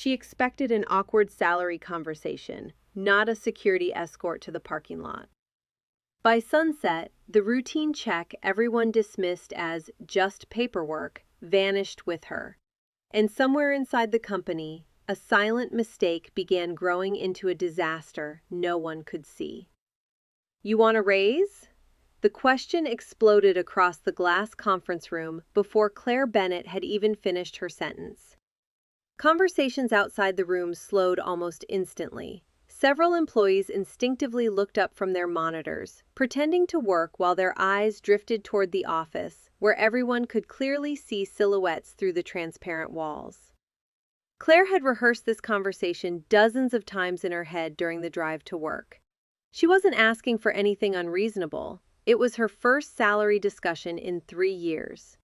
She expected an awkward salary conversation, not a security escort to the parking lot. By sunset, the routine check everyone dismissed as just paperwork vanished with her. And somewhere inside the company, a silent mistake began growing into a disaster no one could see. "You want a raise?" The question exploded across the glass conference room before Claire Bennett had even finished her sentence. Conversations outside the room slowed almost instantly. Several employees instinctively looked up from their monitors, pretending to work while their eyes drifted toward the office, where everyone could clearly see silhouettes through the transparent walls. Claire had rehearsed this conversation dozens of times in her head during the drive to work. She wasn't asking for anything unreasonable. It was her first salary discussion in 3 years.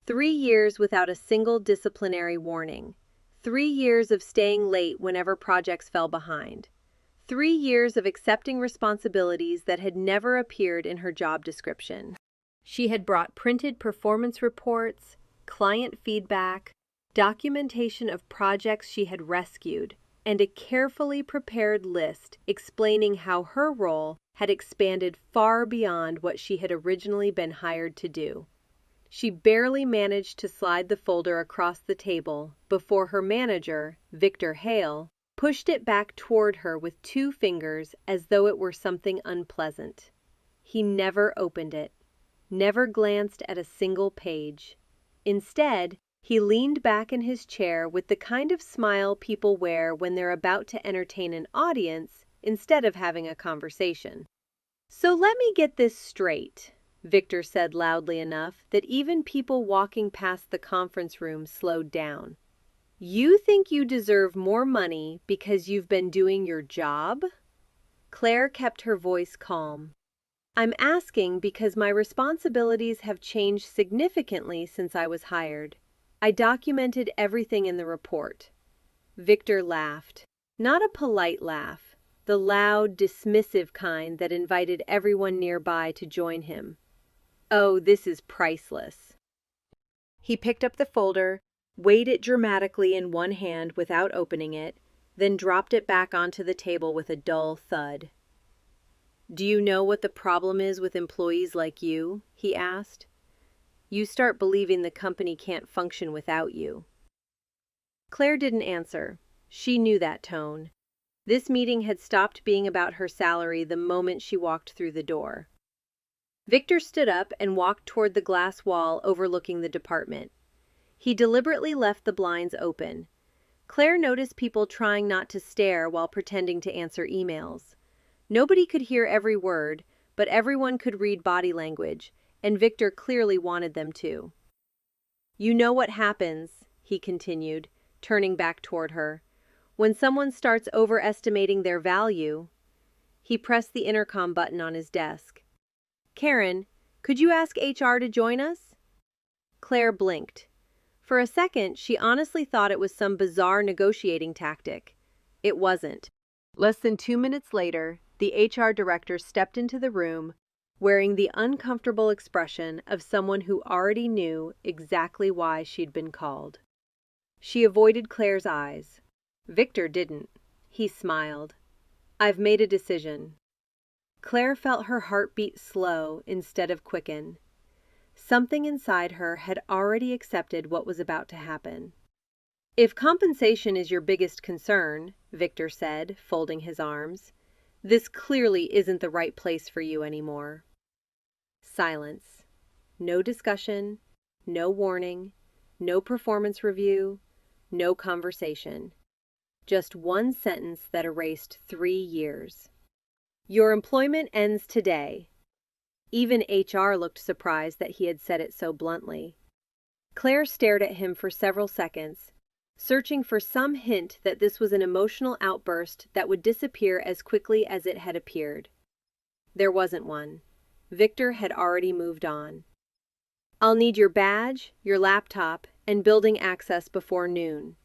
3 years without a single disciplinary warning. 3 years of staying late whenever projects fell behind. 3 years of accepting responsibilities that had never appeared in her job description. She had brought printed performance reports, client feedback, documentation of projects she had rescued, and a carefully prepared list explaining how her role had expanded far beyond what she had originally been hired to do. She barely managed to slide the folder across the table before her manager, Victor Hale, pushed it back toward her with 2 fingers as though it were something unpleasant. He never opened it, never glanced at a single page. Instead, he leaned back in his chair with the kind of smile people wear when they're about to entertain an audience instead of having a conversation. "So let me get this straight," Victor said loudly enough that even people walking past the conference room slowed down. "You think you deserve more money because you've been doing your job?" Claire kept her voice calm. "I'm asking because my responsibilities have changed significantly since I was hired. I documented everything in the report." Victor laughed. Not a polite laugh, the loud, dismissive kind that invited everyone nearby to join him. "Oh, this is priceless." He picked up the folder, weighed it dramatically in one hand without opening it, then dropped it back onto the table with a dull thud. "Do you know what the problem is with employees like you?" he asked. "You start believing the company can't function without you." Claire didn't answer. She knew that tone. This meeting had stopped being about her salary the moment she walked through the door. Victor stood up and walked toward the glass wall overlooking the department. He deliberately left the blinds open. Claire noticed people trying not to stare while pretending to answer emails. Nobody could hear every word, but everyone could read body language, and Victor clearly wanted them to. "You know what happens," he continued, turning back toward her, "when someone starts overestimating their value." He pressed the intercom button on his desk. "Karen, could you ask HR to join us?" Claire blinked. For a second, she honestly thought it was some bizarre negotiating tactic. It wasn't. Less than 2 minutes later, the HR director stepped into the room, wearing the uncomfortable expression of someone who already knew exactly why she'd been called. She avoided Claire's eyes. Victor didn't. He smiled. "I've made a decision." Claire felt her heart beat slow instead of quicken. Something inside her had already accepted what was about to happen. "If compensation is your biggest concern," Victor said, folding his arms, "this clearly isn't the right place for you anymore." Silence. No discussion, no warning, no performance review, no conversation. Just one sentence that erased 3 years. "Your employment ends today." Even HR looked surprised that he had said it so bluntly. Claire stared at him for several seconds, searching for some hint that this was an emotional outburst that would disappear as quickly as it had appeared. There wasn't one. Victor had already moved on. "I'll need your badge, your laptop, and building access before noon."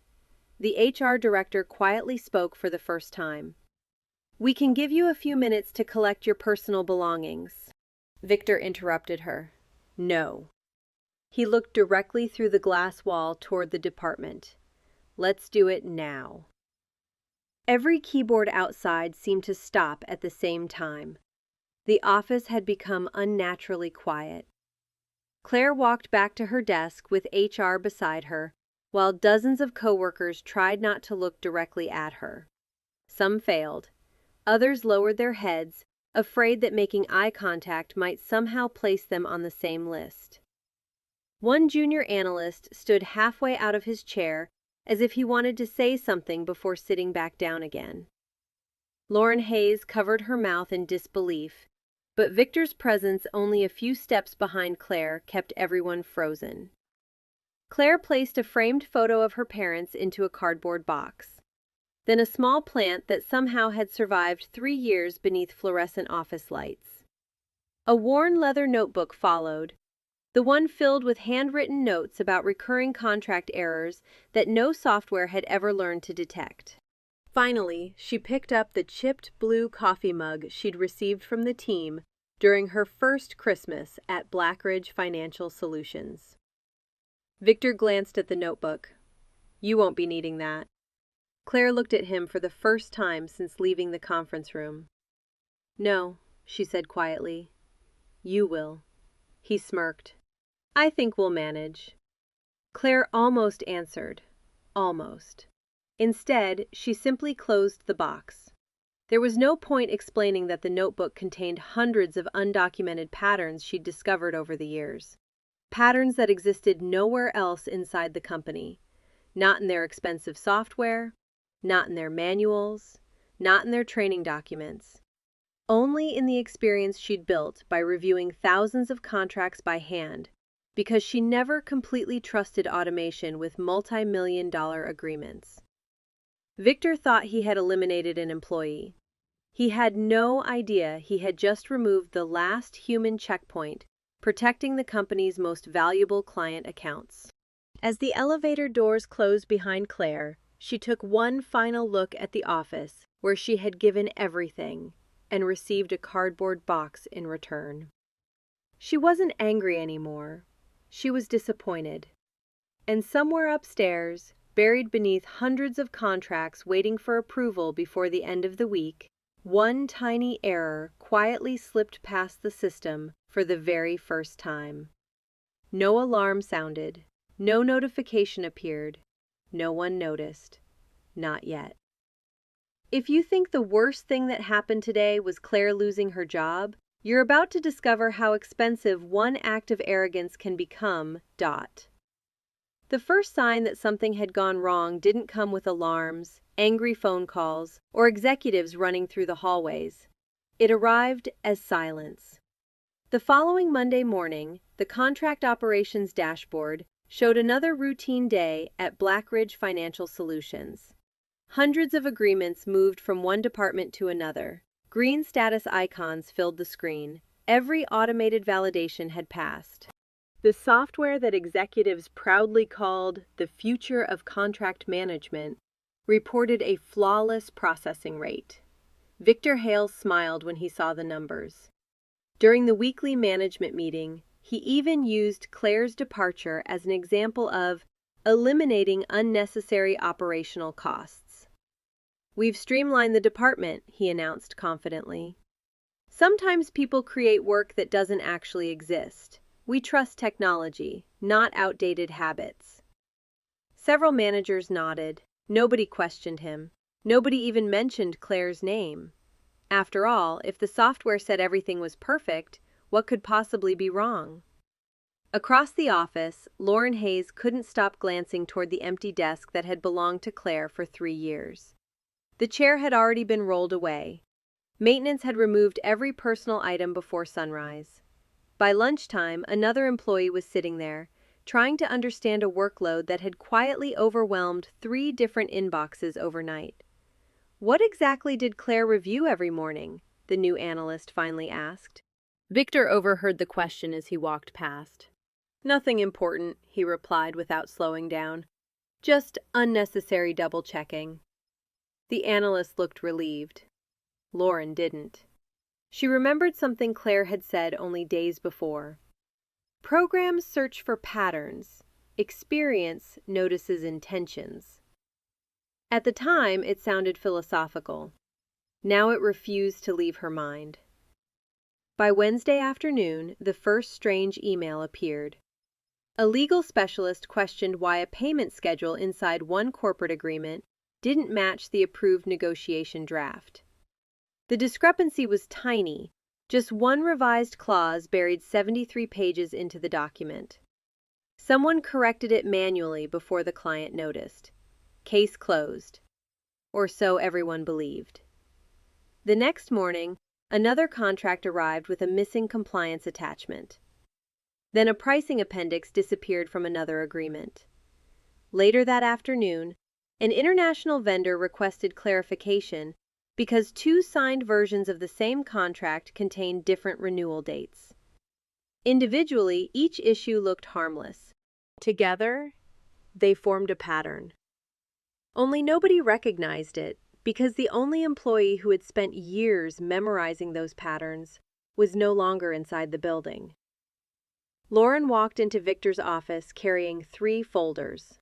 The HR director quietly spoke for the first time. "We can give you a few minutes to collect your personal belongings." Victor interrupted her. "No." He looked directly through the glass wall toward the department. Let's do it now. Every keyboard outside seemed to stop at the same time. The office had become unnaturally quiet. Claire walked back to her desk with HR beside her, while dozens of coworkers tried not to look directly at her. Some failed. Others lowered their heads, afraid that making eye contact might somehow place them on the same list. One junior analyst stood halfway out of his chair as if he wanted to say something before sitting back down again. Lauren Hayes covered her mouth in disbelief, but Victor's presence only a few steps behind Claire kept everyone frozen. Claire placed a framed photo of her parents into a cardboard box, then a small plant that somehow had survived 3 years beneath fluorescent office lights. A worn leather notebook followed, the one filled with handwritten notes about recurring contract errors that no software had ever learned to detect. Finally, she picked up the chipped blue coffee mug she'd received from the team during her first Christmas at Blackridge Financial Solutions. Victor glanced at the notebook. "You won't be needing that." Claire looked at him for the first time since leaving the conference room. "No," she said quietly. "You will." He smirked. "I think we'll manage." Claire almost answered. Almost. Instead, she simply closed the box. There was no point explaining that the notebook contained hundreds of undocumented patterns she'd discovered over the years. Patterns that existed nowhere else inside the company. Not in their expensive software, not in their manuals, not in their training documents. Only in the experience she'd built by reviewing thousands of contracts by hand, because she never completely trusted automation with multi-million-dollar agreements. Victor thought he had eliminated an employee. He had no idea he had just removed the last human checkpoint, protecting the company's most valuable client accounts. As the elevator doors closed behind Claire, she took one final look at the office where she had given everything and received a cardboard box in return. She wasn't angry anymore. She was disappointed. And somewhere upstairs, buried beneath hundreds of contracts waiting for approval before the end of the week, one tiny error quietly slipped past the system for the very first time. No alarm sounded, no notification appeared, no one noticed. Not yet. If you think the worst thing that happened today was Claire losing her job, you're about to discover how expensive one act of arrogance can become. The first sign that something had gone wrong didn't come with alarms, angry phone calls, or executives running through the hallways. It arrived as silence. The following Monday morning, the contract operations dashboard showed another routine day at Blackridge Financial Solutions. Hundreds of agreements moved from one department to another. Green status icons filled the screen. Every automated validation had passed. The software that executives proudly called the future of contract management reported a flawless processing rate. Victor Hale smiled when he saw the numbers. During the weekly management meeting, he even used Claire's departure as an example of eliminating unnecessary operational costs. "We've streamlined the department," he announced confidently. "Sometimes people create work that doesn't actually exist. We trust technology, not outdated habits." Several managers nodded. Nobody questioned him. Nobody even mentioned Claire's name. After all, if the software said everything was perfect, what could possibly be wrong? Across the office, Lauren Hayes couldn't stop glancing toward the empty desk that had belonged to Claire for 3 years. The chair had already been rolled away. Maintenance had removed every personal item before sunrise. By lunchtime, another employee was sitting there, trying to understand a workload that had quietly overwhelmed 3 different inboxes overnight. "What exactly did Claire review every morning?" the new analyst finally asked. Victor overheard the question as he walked past. "Nothing important," he replied without slowing down. "Just unnecessary double-checking." The analyst looked relieved. Lauren didn't. She remembered something Claire had said only days before. "Programs search for patterns. Experience notices intentions." At the time, it sounded philosophical. Now it refused to leave her mind. By Wednesday afternoon, the first strange email appeared. A legal specialist questioned why a payment schedule inside one corporate agreement didn't match the approved negotiation draft. The discrepancy was tiny, just one revised clause buried 73 pages into the document. Someone corrected it manually before the client noticed. Case closed. Or so everyone believed. The next morning, another contract arrived with a missing compliance attachment. Then a pricing appendix disappeared from another agreement. Later that afternoon, an international vendor requested clarification because two signed versions of the same contract contained different renewal dates. Individually, each issue looked harmless. Together, they formed a pattern. Only nobody recognized it because the only employee who had spent years memorizing those patterns was no longer inside the building. Lauren walked into Victor's office carrying 3 folders.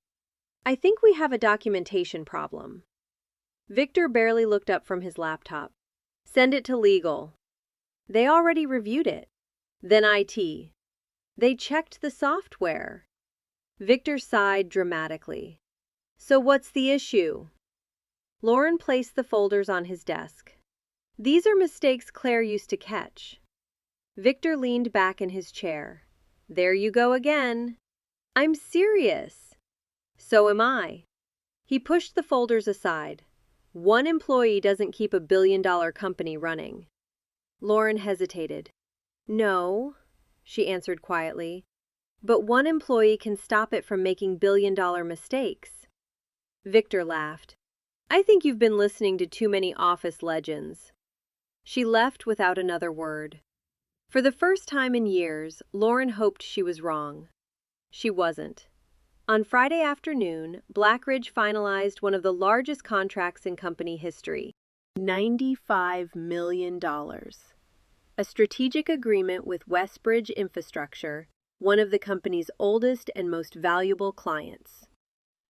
"I think we have a documentation problem." Victor barely looked up from his laptop. "Send it to legal." "They already reviewed it." "Then IT." "They checked the software." Victor sighed dramatically. "So what's the issue?" Lauren placed the folders on his desk. "These are mistakes Claire used to catch." Victor leaned back in his chair. "There you go again." "I'm serious." "So am I." He pushed the folders aside. One employee doesn't keep a billion-dollar company running. Lauren hesitated. "No," she answered quietly, "but one employee can stop it from making billion-dollar mistakes." Victor laughed. "I think you've been listening to too many office legends." She left without another word. For the first time in years, Lauren hoped she was wrong. She wasn't. On Friday afternoon, Blackridge finalized one of the largest contracts in company history, $95 million. A strategic agreement with Westbridge Infrastructure, one of the company's oldest and most valuable clients.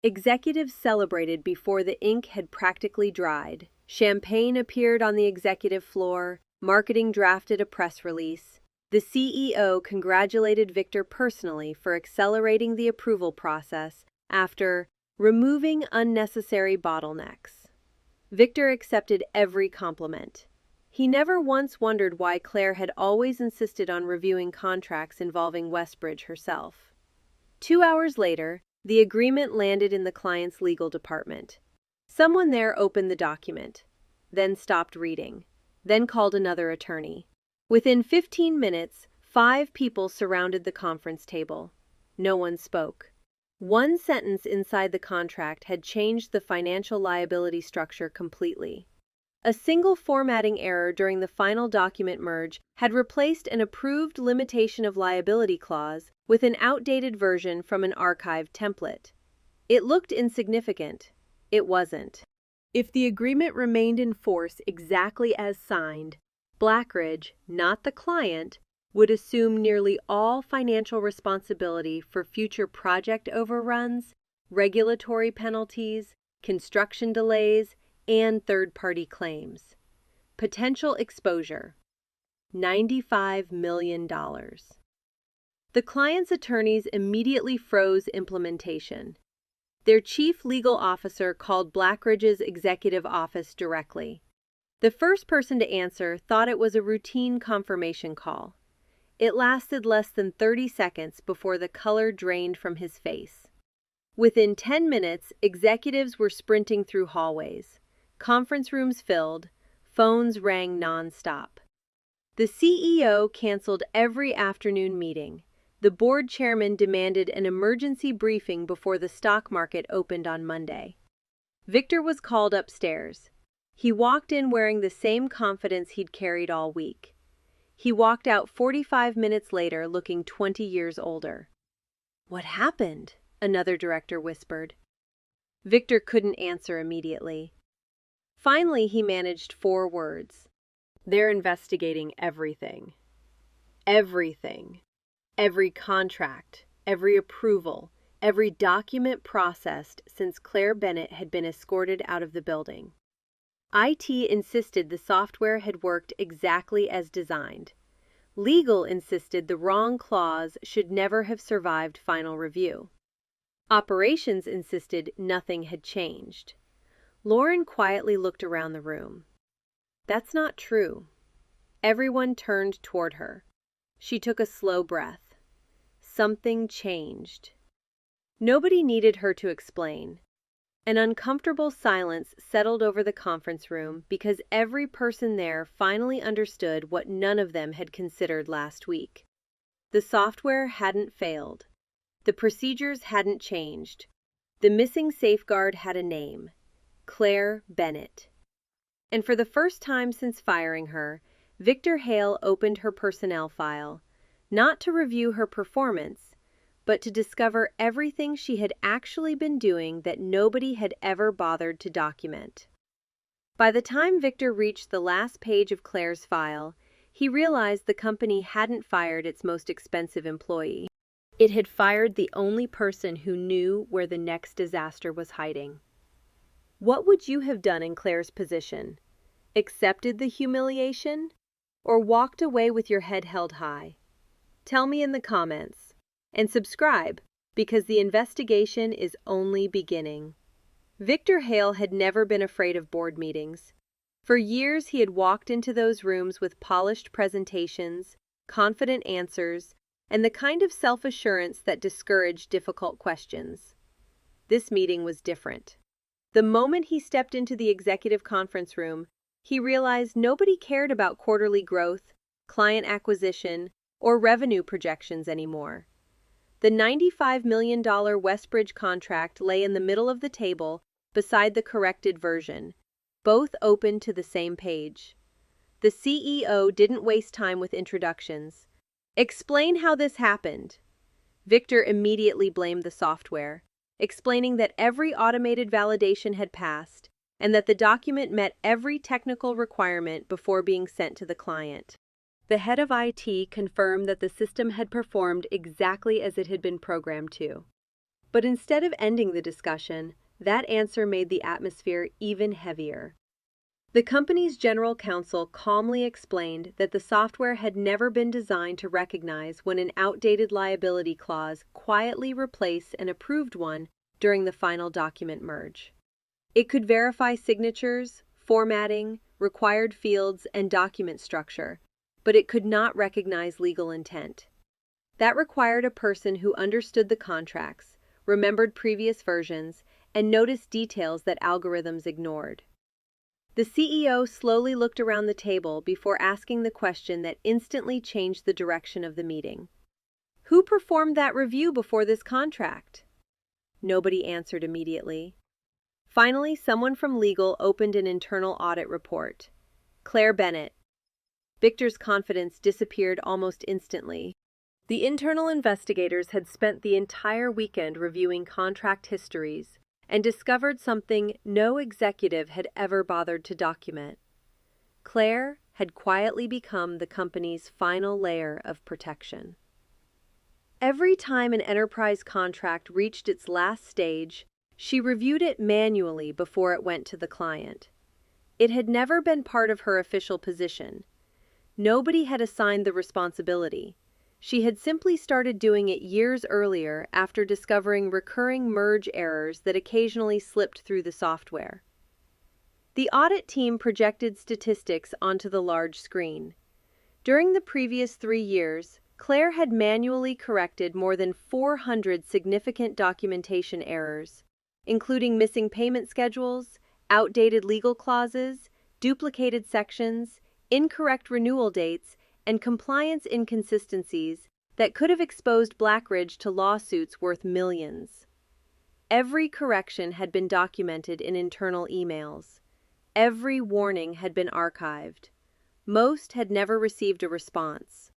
Executives celebrated before the ink had practically dried. Champagne appeared on the executive floor. Marketing drafted a press release. The CEO congratulated Victor personally for accelerating the approval process after removing unnecessary bottlenecks. Victor accepted every compliment. He never once wondered why Claire had always insisted on reviewing contracts involving Westbridge herself. 2 hours later, the agreement landed in the client's legal department. Someone there opened the document, then stopped reading, then called another attorney. Within 15 minutes, 5 people surrounded the conference table. No one spoke. One sentence inside the contract had changed the financial liability structure completely. A single formatting error during the final document merge had replaced an approved limitation of liability clause with an outdated version from an archived template. It looked insignificant. It wasn't. If the agreement remained in force exactly as signed, Blackridge, not the client, would assume nearly all financial responsibility for future project overruns, regulatory penalties, construction delays, and third-party claims. Potential exposure: $95 million. The client's attorneys immediately froze implementation. Their chief legal officer called Blackridge's executive office directly. The first person to answer thought it was a routine confirmation call. It lasted less than 30 seconds before the color drained from his face. Within 10 minutes, executives were sprinting through hallways. Conference rooms filled. Phones rang nonstop. The CEO canceled every afternoon meeting. The board chairman demanded an emergency briefing before the stock market opened on Monday. Victor was called upstairs. He walked in wearing the same confidence he'd carried all week. He walked out 45 minutes later looking 20 years older. "What happened?" another director whispered. Victor couldn't answer immediately. Finally, he managed 4 words. "They're investigating everything. Everything. Every contract, every approval, every document processed since Claire Bennett had been escorted out of the building. IT insisted the software had worked exactly as designed. Legal insisted the wrong clause should never have survived final review. Operations insisted nothing had changed. Lauren quietly looked around the room. That's not true. Everyone turned toward her. She took a slow breath. Something changed. Nobody needed her to explain. An uncomfortable silence settled over the conference room because every person there finally understood what none of them had considered last week. The software hadn't failed. The procedures hadn't changed. The missing safeguard had a name: Claire Bennett. And for the first time since firing her, Victor Hale opened her personnel file, not to review her performance, but to discover everything she had actually been doing that nobody had ever bothered to document. By the time Victor reached the last page of Claire's file, he realized the company hadn't fired its most expensive employee. It had fired the only person who knew where the next disaster was hiding. What would you have done in Claire's position? Accepted the humiliation? Or walked away with your head held high? Tell me in the comments. And subscribe, because the investigation is only beginning. Victor Hale had never been afraid of board meetings. For years he had walked into those rooms with polished presentations, confident answers, and the kind of self-assurance that discouraged difficult questions. This meeting was different. The moment he stepped into the executive conference room, he realized nobody cared about quarterly growth, client acquisition, or revenue projections anymore. The $95 million Westbridge contract lay in the middle of the table beside the corrected version, both open to the same page. The CEO didn't waste time with introductions. Explain how this happened. Victor immediately blamed the software, explaining that every automated validation had passed and that the document met every technical requirement before being sent to the client. The head of IT confirmed that the system had performed exactly as it had been programmed to. But instead of ending the discussion, that answer made the atmosphere even heavier. The company's general counsel calmly explained that the software had never been designed to recognize when an outdated liability clause quietly replaced an approved one during the final document merge. It could verify signatures, formatting, required fields, and document structure, but it could not recognize legal intent. That required a person who understood the contracts, remembered previous versions, and noticed details that algorithms ignored. The CEO slowly looked around the table before asking the question that instantly changed the direction of the meeting. Who performed that review before this contract? Nobody answered immediately. Finally, someone from legal opened an internal audit report. Claire Bennett. Victor's confidence disappeared almost instantly. The internal investigators had spent the entire weekend reviewing contract histories and discovered something no executive had ever bothered to document. Claire had quietly become the company's final layer of protection. Every time an enterprise contract reached its last stage, she reviewed it manually before it went to the client. It had never been part of her official position. Nobody had assigned the responsibility. She had simply started doing it years earlier after discovering recurring merge errors that occasionally slipped through the software. The audit team projected statistics onto the large screen. During the previous 3 years, Claire had manually corrected more than 400 significant documentation errors, including missing payment schedules, outdated legal clauses, duplicated sections, incorrect renewal dates, and compliance inconsistencies that could have exposed Blackridge to lawsuits worth millions. Every correction had been documented in internal emails. Every warning had been archived. Most had never received a response.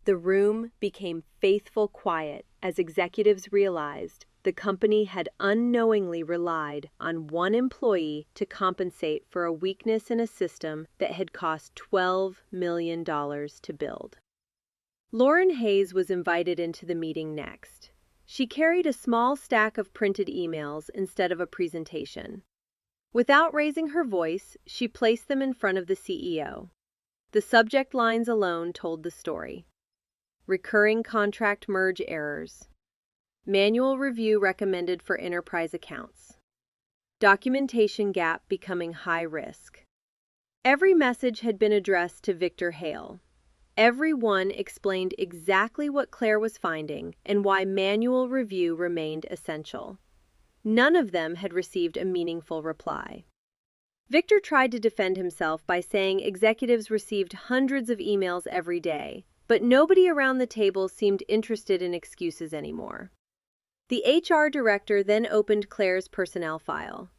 The room became faithful quiet as executives realized the company had unknowingly relied on one employee to compensate for a weakness in a system that had cost $12 million to build. Lauren Hayes was invited into the meeting next. She carried a small stack of printed emails instead of a presentation. Without raising her voice, she placed them in front of the CEO. The subject lines alone told the story. Recurring contract merge errors. Manual review recommended for enterprise accounts. Documentation gap becoming high risk. Every message had been addressed to Victor Hale. Every one explained exactly what Claire was finding and why manual review remained essential. None of them had received a meaningful reply. Victor tried to defend himself by saying executives received hundreds of emails every day, but nobody around the table seemed interested in excuses anymore. The HR director then opened Claire's personnel file.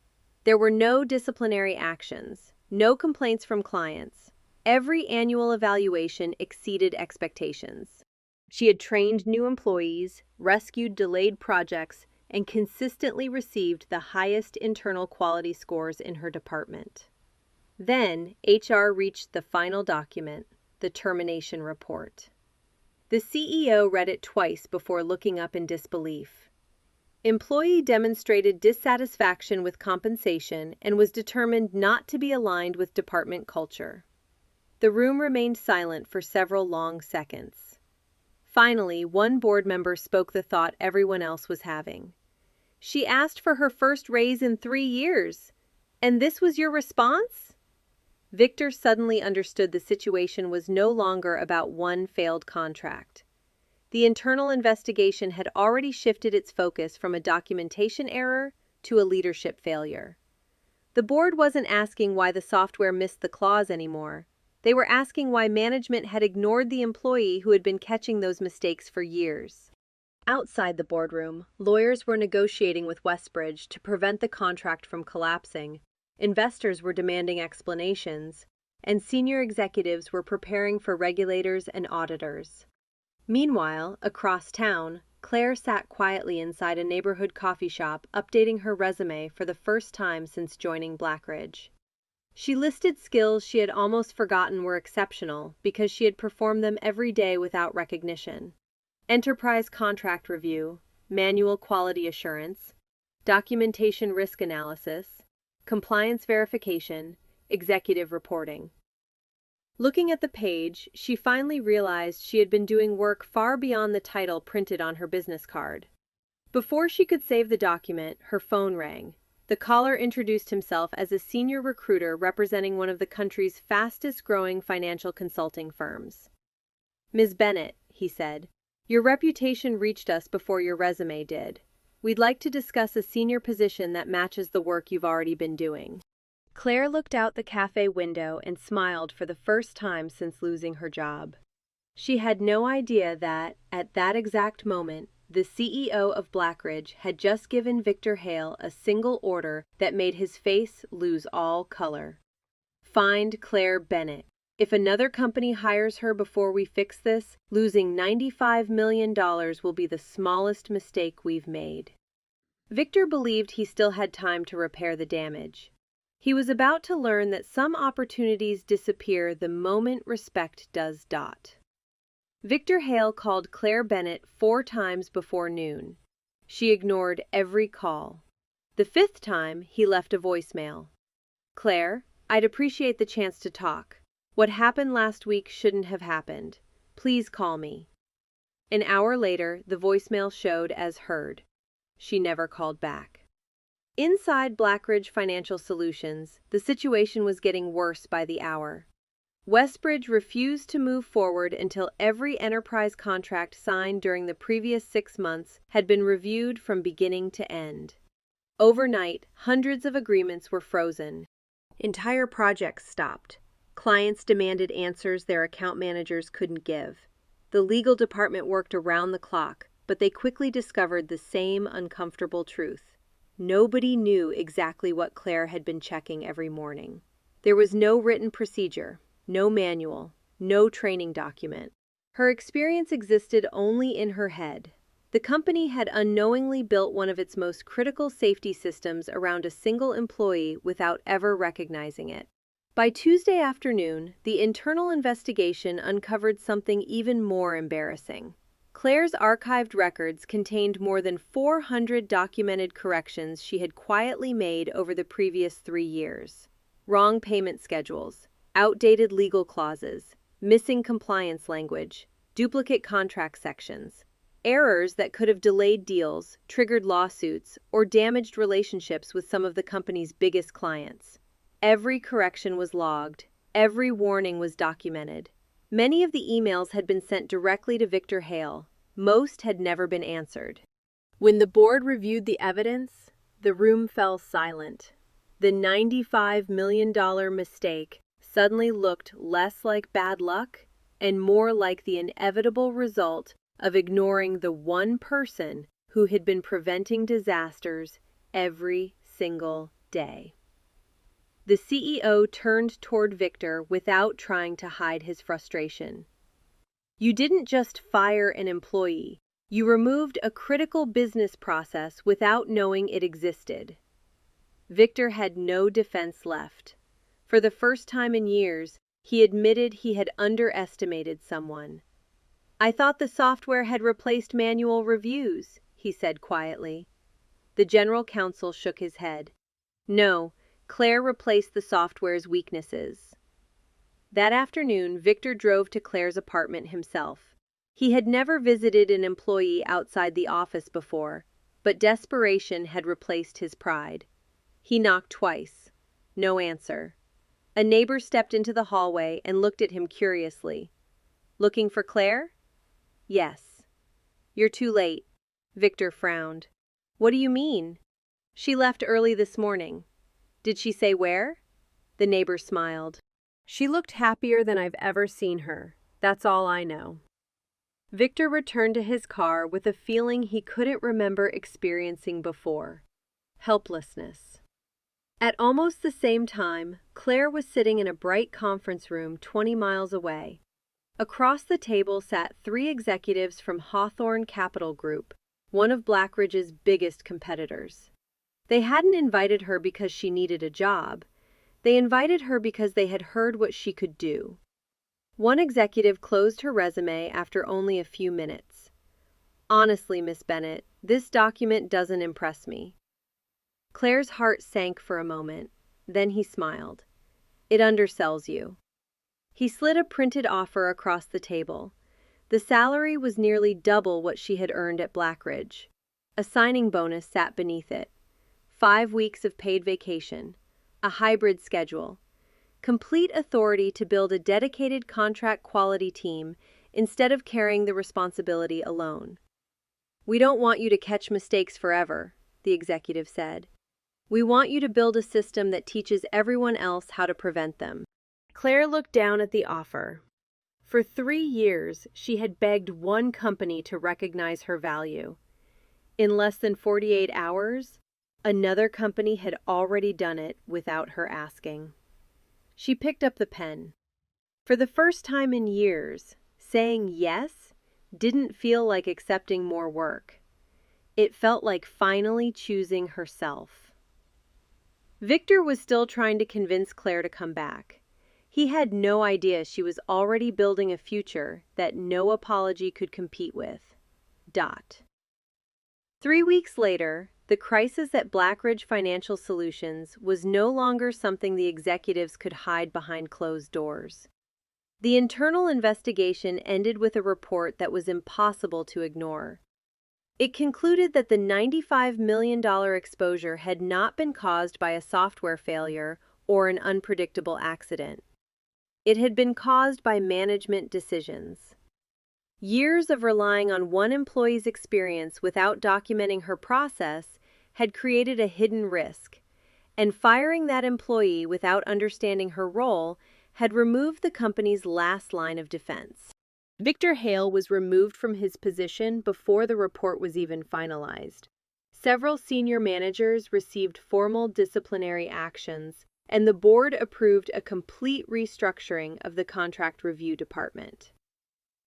There were no disciplinary actions, no complaints from clients. Every annual evaluation exceeded expectations. She had trained new employees, rescued delayed projects, and consistently received the highest internal quality scores in her department. Then, HR reached the final document, the termination report. The CEO read it twice before looking up in disbelief. Employee demonstrated dissatisfaction with compensation and was determined not to be aligned with department culture. The room remained silent for several long seconds. Finally, one board member spoke the thought everyone else was having. She asked for her first raise in 3 years. And this was your response? Victor suddenly understood the situation was no longer about one failed contract. The internal investigation had already shifted its focus from a documentation error to a leadership failure. The board wasn't asking why the software missed the clause anymore. They were asking why management had ignored the employee who had been catching those mistakes for years. Outside the boardroom, lawyers were negotiating with Westbridge to prevent the contract from collapsing, investors were demanding explanations, and senior executives were preparing for regulators and auditors. Meanwhile, across town, Claire sat quietly inside a neighborhood coffee shop updating her resume for the first time since joining Blackridge. She listed skills she had almost forgotten were exceptional because she had performed them every day without recognition. Enterprise contract review, manual quality assurance, documentation risk analysis, compliance verification, executive reporting. Looking at the page, she finally realized she had been doing work far beyond the title printed on her business card. Before she could save the document, her phone rang. The caller introduced himself as a senior recruiter representing one of the country's fastest-growing financial consulting firms. "Ms. Bennett," he said, "your reputation reached us before your resume did. We'd like to discuss a senior position that matches the work you've already been doing." Claire looked out the cafe window and smiled for the first time since losing her job. She had no idea that, at that exact moment, the CEO of Blackridge had just given Victor Hale a single order that made his face lose all color. "Find Claire Bennett. If another company hires her before we fix this, losing $95 million will be the smallest mistake we've made." Victor believed he still had time to repair the damage. He was about to learn that some opportunities disappear the moment respect does. Victor Hale called Claire Bennett 4 times before noon. She ignored every call. The 5th time, he left a voicemail. "Claire, I'd appreciate the chance to talk. What happened last week shouldn't have happened. Please call me." An hour later, the voicemail showed as heard. She never called back. Inside Blackridge Financial Solutions, the situation was getting worse by the hour. Westbridge refused to move forward until every enterprise contract signed during the previous 6 months had been reviewed from beginning to end. Overnight, hundreds of agreements were frozen. Entire projects stopped. Clients demanded answers their account managers couldn't give. The legal department worked around the clock, but they quickly discovered the same uncomfortable truth. Nobody knew exactly what Claire had been checking every morning. There was no written procedure, no manual, no training document. Her experience existed only in her head. The company had unknowingly built one of its most critical safety systems around a single employee without ever recognizing it. By Tuesday afternoon, the internal investigation uncovered something even more embarrassing. Claire's archived records contained more than 400 documented corrections she had quietly made over the previous 3 years. Wrong payment schedules, outdated legal clauses, missing compliance language, duplicate contract sections, errors that could have delayed deals, triggered lawsuits, or damaged relationships with some of the company's biggest clients. Every correction was logged, every warning was documented. Many of the emails had been sent directly to Victor Hale. Most had never been answered. When the board reviewed the evidence, the room fell silent. The $95 million mistake suddenly looked less like bad luck and more like the inevitable result of ignoring the one person who had been preventing disasters every single day. The CEO turned toward Victor without trying to hide his frustration. You didn't just fire an employee, you removed a critical business process without knowing it existed. Victor had no defense left. For the first time in years, he admitted he had underestimated someone. "I thought the software had replaced manual reviews," he said quietly. The general counsel shook his head. "No, Claire replaced the software's weaknesses." That afternoon, Victor drove to Claire's apartment himself. He had never visited an employee outside the office before, but desperation had replaced his pride. He knocked twice. No answer. A neighbor stepped into the hallway and looked at him curiously. "Looking for Claire?" "Yes." "You're too late." Victor frowned. "What do you mean?" "She left early this morning." "Did she say where?" The neighbor smiled. "She looked happier than I've ever seen her. That's all I know." Victor returned to his car with a feeling he couldn't remember experiencing before: helplessness. At almost the same time, Claire was sitting in a bright conference room 20 miles away. Across the table sat 3 executives from Hawthorne Capital Group, one of Blackridge's biggest competitors. They hadn't invited her because she needed a job. They invited her because they had heard what she could do. One executive closed her resume after only a few minutes. "Honestly, Miss Bennett, this document doesn't impress me." Claire's heart sank for a moment. Then he smiled. "It undersells you." He slid a printed offer across the table. The salary was nearly double what she had earned at Blackridge. A signing bonus sat beneath it. 5 weeks of paid vacation, a hybrid schedule, complete authority to build a dedicated contract quality team instead of carrying the responsibility alone. "We don't want you to catch mistakes forever," the executive said. "We want you to build a system that teaches everyone else how to prevent them." Claire looked down at the offer. For 3 years, she had begged one company to recognize her value. In less than 48 hours, another company had already done it without her asking. She picked up the pen. For the first time in years, saying yes didn't feel like accepting more work. It felt like finally choosing herself. Victor was still trying to convince Claire to come back. He had no idea she was already building a future that no apology could compete with. 3 weeks later, the crisis at Blackridge Financial Solutions was no longer something the executives could hide behind closed doors. The internal investigation ended with a report that was impossible to ignore. It concluded that the $95 million exposure had not been caused by a software failure or an unpredictable accident. It had been caused by management decisions. Years of relying on one employee's experience without documenting her process had created a hidden risk, and firing that employee without understanding her role had removed the company's last line of defense. Victor Hale was removed from his position before the report was even finalized. Several senior managers received formal disciplinary actions, and the board approved a complete restructuring of the contract review department.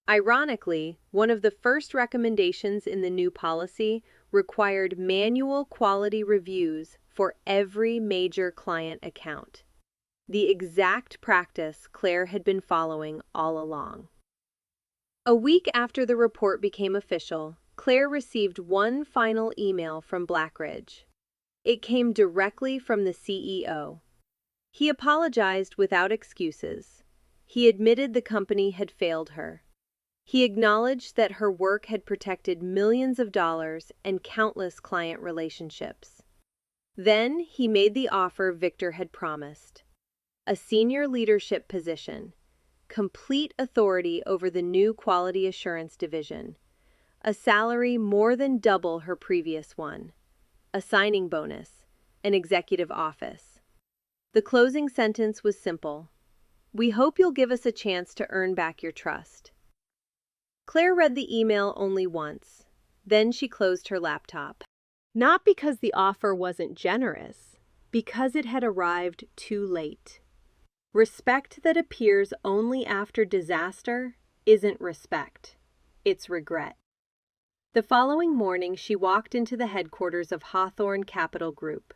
Ironically, one of the first recommendations in the new policy required manual quality reviews for every major client account, the exact practice Claire had been following all along. A week after the report became official, Claire received one final email from Blackridge. It came directly from the CEO. He apologized without excuses. He admitted the company had failed her. He acknowledged that her work had protected millions of dollars and countless client relationships. Then he made the offer Victor had promised: a senior leadership position, complete authority over the new quality assurance division, a salary more than double her previous one, a signing bonus, an executive office. The closing sentence was simple: "We hope you'll give us a chance to earn back your trust." Claire read the email only once. Then she closed her laptop. Not because the offer wasn't generous, because it had arrived too late. Respect that appears only after disaster isn't respect. It's regret. The following morning, she walked into the headquarters of Hawthorne Capital Group.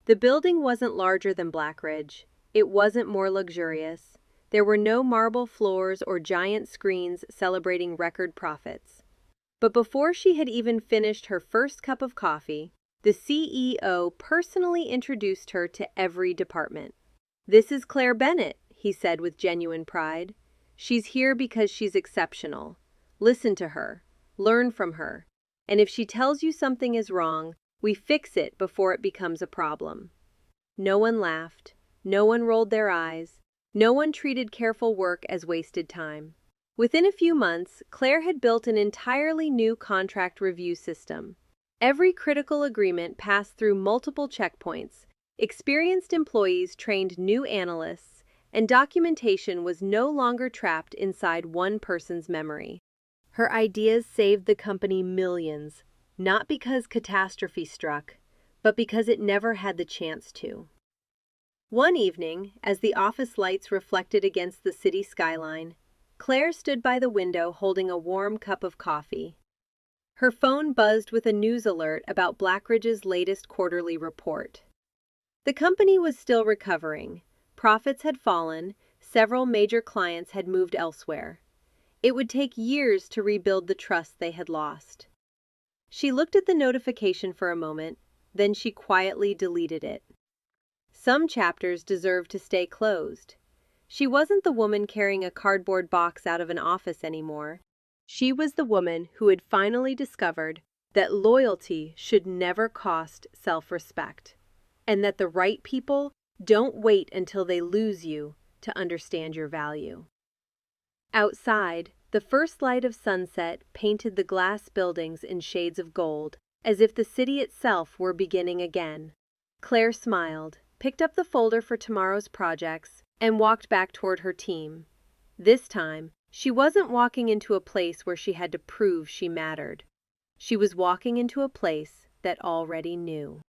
The building wasn't larger than Blackridge. It wasn't more luxurious. There were no marble floors or giant screens celebrating record profits. But before she had even finished her first cup of coffee, the CEO personally introduced her to every department. "This is Claire Bennett," he said with genuine pride. "She's here because she's exceptional. Listen to her. Learn from her. And if she tells you something is wrong, we fix it before it becomes a problem." No one laughed. No one rolled their eyes. No one treated careful work as wasted time. Within a few months, Claire had built an entirely new contract review system. Every critical agreement passed through multiple checkpoints. Experienced employees trained new analysts, and documentation was no longer trapped inside one person's memory. Her ideas saved the company millions, not because catastrophe struck, but because it never had the chance to. One evening, as the office lights reflected against the city skyline, Claire stood by the window holding a warm cup of coffee. Her phone buzzed with a news alert about Blackridge's latest quarterly report. The company was still recovering. Profits had fallen. Several major clients had moved elsewhere. It would take years to rebuild the trust they had lost. She looked at the notification for a moment, then she quietly deleted it. Some chapters deserved to stay closed. She wasn't the woman carrying a cardboard box out of an office anymore. She was the woman who had finally discovered that loyalty should never cost self-respect, and that the right people don't wait until they lose you to understand your value. Outside, the first light of sunset painted the glass buildings in shades of gold, as if the city itself were beginning again. Claire smiled, picked up the folder for tomorrow's projects, and walked back toward her team. This time, she wasn't walking into a place where she had to prove she mattered. She was walking into a place that already knew.